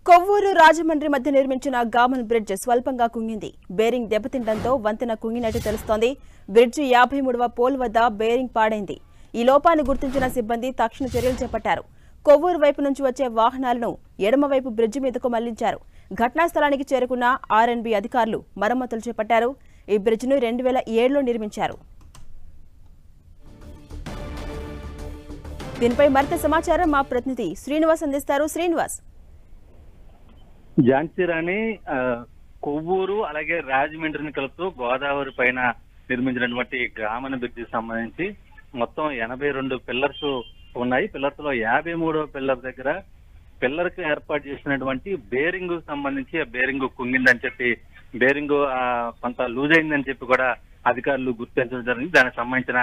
కొవ్వూరు రాజమండ్రి మధ్య నిర్మించిన Gammon bridge స్వల్పంగా కుంగింది. బేరింగ్ దెబ్బతింటంతో వంతెన కుంగినట్టు తెలుస్తోంది. బ్రిడ్జి 53వ పోల్ వద్ద బేరింగ్ పాడైంది. ఈ లోపాన్ని గుర్తించిన సిబ్బంది తక్షణ చర్యలు చేపట్టారు. కొవ్వూరు వైపు నుంచి వచ్చే వాహనాలను ఎడమవైపు బ్రిడ్జి మీదకు మళ్లించారు. ఘటనా స్థలానికి చేరుకున్న ఆర్ఎన్బి అధికారులు మరమ్మతులు చేపట్టారు. ఈ బ్రిడ్జిను 2007లో నిర్మించారు. దీనిపై మరింత సమాచారం మా ప్రతినిధి శ్రీనివాస్ అందిస్తారు. శ్రీనివాస్, ఝాన్సీ రాణి కొవ్వూరు అలాగే రాజమండ్రిని కలుపుతూ గోదావరి పైన నిర్మించినటువంటి గామన్ బ్రిడ్జికి సంబంధించి మొత్తం 82 పిల్లర్స్ ఉన్నాయి. పిల్లర్స్ లో 53వ పిల్లర్ దగ్గర పిల్లర్ కు ఏర్పాటు చేసినటువంటి బేరింగ్ సంబంధించి ఆ బేరింగ్ కుంగిందని చెప్పి, బేరింగ్ కొంత లూజ్ అయిందని చెప్పి కూడా అధికారులు గుర్తించడం జరిగింది. దానికి సంబంధించిన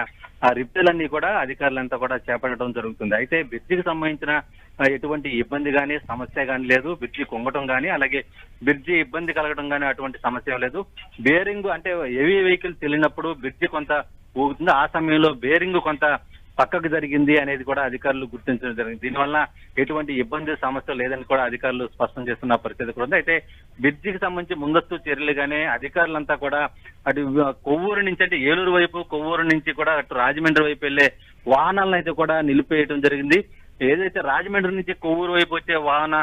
ఆ రిపేర్లన్నీ కూడా అధికారులంతా కూడా చేపట్టడం జరుగుతుంది. అయితే బ్రిడ్జికి సంబంధించిన ఎటువంటి ఇబ్బంది కానీ సమస్య కానీ లేదు. బ్రిడ్జి కుంగటం కానీ అలాగే బ్రిడ్జి ఇబ్బంది కలగడం కానీ అటువంటి సమస్య లేదు. బేరింగ్ అంటే హెవీ వెహికల్స్ వెళ్ళినప్పుడు బ్రిడ్జి కొంత ఊగుతుంది. ఆ సమయంలో బేరింగ్ కొంత పక్కకు జరిగింది అనేది కూడా అధికారులు గుర్తించడం జరిగింది. దీనివల్ల ఎటువంటి ఇబ్బంది సమస్య లేదని కూడా అధికారులు స్పష్టం చేస్తున్న పరిస్థితి కూడా ఉంది. అయితే బ్రిడ్జికి సంబంధించి ముందస్తు చర్యలుగానే అధికారులంతా కూడా అటు కొవ్వూరు నుంచి అంటే ఏలూరు వైపు, కొవ్వూరు నుంచి కూడా అటు రాజమండ్రి వైపు వెళ్లే వాహనాలను అయితే కూడా నిలిపేయడం జరిగింది. ఏదైతే రాజమండ్రి నుంచి కొవ్వూరు వైపు వచ్చే వాహన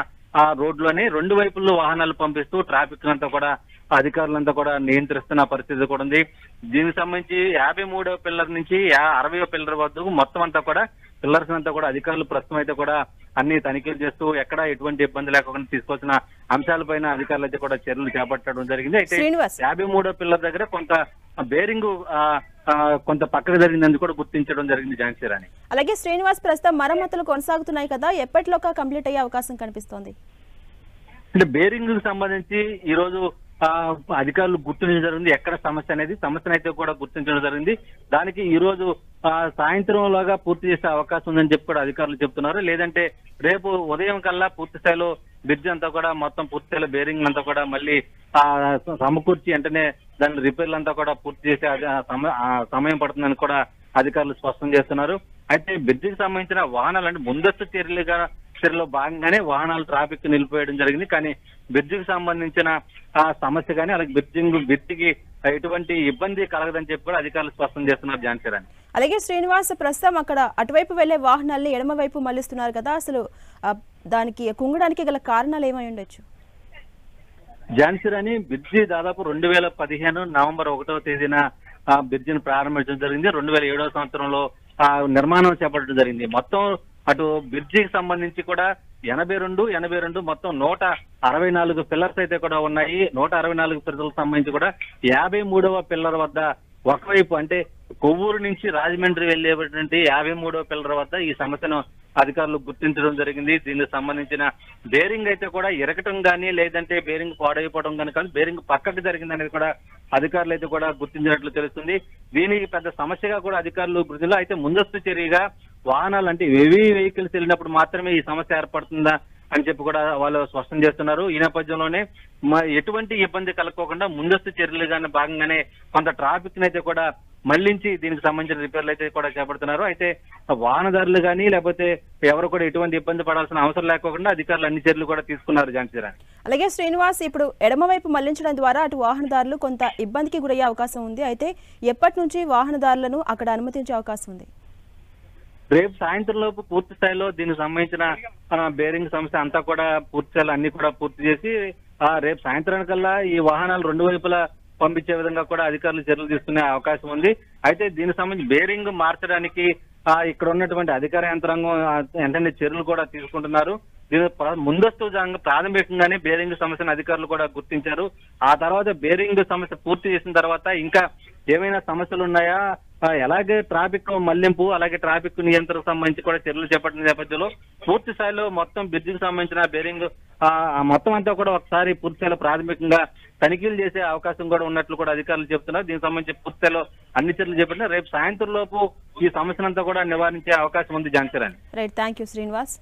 ఆ రోడ్లోనే 2 వైపుల్లో వాహనాలు పంపిస్తూ ట్రాఫిక్ అంతా కూడా అధికారులంతా కూడా నియంత్రిస్తున్న పరిస్థితి కూడా ఉంది. దీనికి సంబంధించి 53వ పిల్లర్ నుంచి 60వ పిల్లర్ వద్దకు మొత్తం అంతా కూడా పిల్లర్స్ అంతా కూడా అధికారులు ప్రస్తుతం అయితే కూడా అన్ని తనిఖీలు చేస్తూ ఎక్కడ ఎటువంటి ఇబ్బంది లేకుండా తీసుకోవాల్సిన అంశాలపైన అధికారులు అయితే కూడా చర్యలు చేపట్టడం జరిగింది. అయితే 53వ పిల్లర్ దగ్గర కొంత బేరింగ్ కొంత పక్కకు జరిగిందని కూడా గుర్తించడం జరిగింది. ఝాన్సీ రాణి, అలాగే శ్రీనివాస్, ప్రస్తుతం మరమ్మతులు కొనసాగుతున్నాయి కదా, ఎప్పటిలోగా కంప్లీట్ అయ్యే అవకాశం కనిపిస్తోంది? అంటే బేరింగ్ కు సంబంధించి ఈ రోజు అధికారులు గుర్తించడం జరిగింది. ఎక్కడ సమస్య అనేది సమస్యను అయితే కూడా గుర్తించడం జరిగింది. దానికి ఈ రోజు సాయంత్రంలోగా పూర్తి చేసే అవకాశం ఉందని చెప్పి కూడా అధికారులు చెప్తున్నారు. లేదంటే రేపు ఉదయం కల్లా పూర్తి స్థాయిలో బ్రిడ్జ్ అంతా కూడా మొత్తం పూర్తి స్థాయిలో బేరింగ్ అంతా కూడా మళ్ళీ సమకూర్చి వెంటనే దాని రిపేర్లు అంతా కూడా పూర్తి చేసే సమయం పడుతుందని కూడా అధికారులు స్పష్టం చేస్తున్నారు. అయితే బ్రిడ్జికి సంబంధించిన వాహనాలు అంటే ముందస్తు చర్యలో భాగంగానే వాహనాలు ట్రాఫిక్ నిలిపివేయడం జరిగింది. కానీ బ్రిడ్జికి సంబంధించిన సమస్య కానీ అలాగే బ్రిడ్జికి ఎటువంటి ఇబ్బంది కలగదని చెప్పి కూడా అధికారులు స్పష్టం చేస్తున్నారు. ఝాన్సీ రాణి, అలాగే శ్రీనివాస్, ప్రస్తుతం అక్కడ అటువైపు వెళ్లే వాహనాల్ని ఎడమ వైపు మళ్లిస్తున్నారు కదా, అసలు దానికి కుంగడానికి గల కారణాలు ఏమై ఉండొచ్చు? ఝాన్సీ రాణి, బ్రిడ్జి దాదాపు 2015 నవంబర్ 1వ తేదీన బ్రిడ్జిని ప్రారంభించడం జరిగింది. 2007వ సంవత్సరంలో నిర్మాణం చేపట్టడం జరిగింది. మొత్తం అటు బ్రిడ్జికి సంబంధించి కూడా 82 మొత్తం 164 పిల్లర్స్ అయితే కూడా ఉన్నాయి. 164 పిల్లర్లకు సంబంధించి కూడా 53వ పిల్లర్ వద్ద ఒకవైపు అంటే కొవ్వూరు నుంచి రాజమండ్రి వెళ్లేటువంటి 53వ పిల్లర్ వద్ద ఈ సమస్యను అధికారులు గుర్తించడం జరిగింది. దీనికి సంబంధించిన బేరింగ్ అయితే కూడా ఇరకటం కానీ లేదంటే బేరింగ్ పాడైపోవడం కానీ కాదు, బేరింగ్ పక్కకు జరిగింది అనేది కూడా అధికారులు అయితే కూడా గుర్తించినట్లు తెలుస్తుంది. దీనికి పెద్ద సమస్యగా కూడా అధికారులు గుర్తించారు. అయితే ముందస్తు చర్యగా వాహనాలు అంటే హెవీ వెహికల్స్ వెళ్ళినప్పుడు మాత్రమే ఈ సమస్య ఏర్పడుతుందా అని చెప్పి కూడా వాళ్ళు స్పష్టం చేస్తున్నారు. ఈ నేపథ్యంలోనే ఎటువంటి ఇబ్బంది కలగకుండా ముందస్తు చర్యలుగానే భాగంగానే కొంత ట్రాఫిక్ అయితే కూడా మళ్లించి దీనికి సంబంధించిన రిపేర్లు అయితే కూడా చేపడుతున్నారు. అయితే వాహనదారులు కానీ లేకపోతే ఎవరు కూడా ఎటువంటి ఇబ్బంది పడాల్సిన అవసరం లేకుండా అధికారులు అన్ని చర్యలు కూడా తీసుకున్నారు. ఝాన్సీ రాణి, అలాగే శ్రీనివాస్, ఇప్పుడు ఎడమవైపు మళ్లించడం ద్వారా అటు వాహనదారులు కొంత ఇబ్బందికి గురయ్యే అవకాశం ఉంది. అయితే ఎప్పటి నుంచి వాహనదారులను అక్కడ అనుమతించే అవకాశం ఉంది? రేపు సాయంత్రం లోపు పూర్తి స్థాయిలో దీనికి సంబంధించిన బేరింగ్ సమస్య అంతా కూడా పూర్తి స్థాయిలో అన్ని కూడా పూర్తి చేసి రేపు సాయంత్రానికల్లా ఈ వాహనాలు 2 వైపులా పంపించే విధంగా కూడా అధికారులు చర్యలు తీసుకునే అవకాశం ఉంది. అయితే దీనికి సంబంధించి బేరింగ్ మార్చడానికి ఇక్కడ ఉన్నటువంటి అధికార యంత్రాంగం వెంటనే చర్యలు కూడా తీసుకుంటున్నారు. దీని ముందస్తు ప్రాథమికంగానే బేరింగ్ సమస్యను అధికారులు కూడా గుర్తించారు. ఆ తర్వాత బేరింగ్ సమస్య పూర్తి చేసిన తర్వాత ఇంకా ఏమైనా సమస్యలు ఉన్నాయా, ఎలాగే ట్రాఫిక్ మళ్లింపు అలాగే ట్రాఫిక్ నియంత్రణకు సంబంధించి కూడా చర్యలు చేపట్టిన నేపథ్యంలో పూర్తి స్థాయిలో మొత్తం బ్రిడ్జికి సంబంధించిన బేరింగ్ మొత్తం అంతా కూడా ఒకసారి పూర్తి స్థాయిలో ప్రాథమికంగా తనిఖీలు చేసే అవకాశం కూడా ఉన్నట్లు కూడా అధికారులు చెప్తున్నారు. దీనికి సంబంధించి పూర్తి స్థాయిలో అన్ని చర్యలు చేపట్టిన రేపు సాయంత్రం లోపు ఈ సమస్యనంతా కూడా నివారించే అవకాశం ఉంది. ఝాన్సీ రాణి, రైట్, థ్యాంక్ యూ శ్రీనివాస్.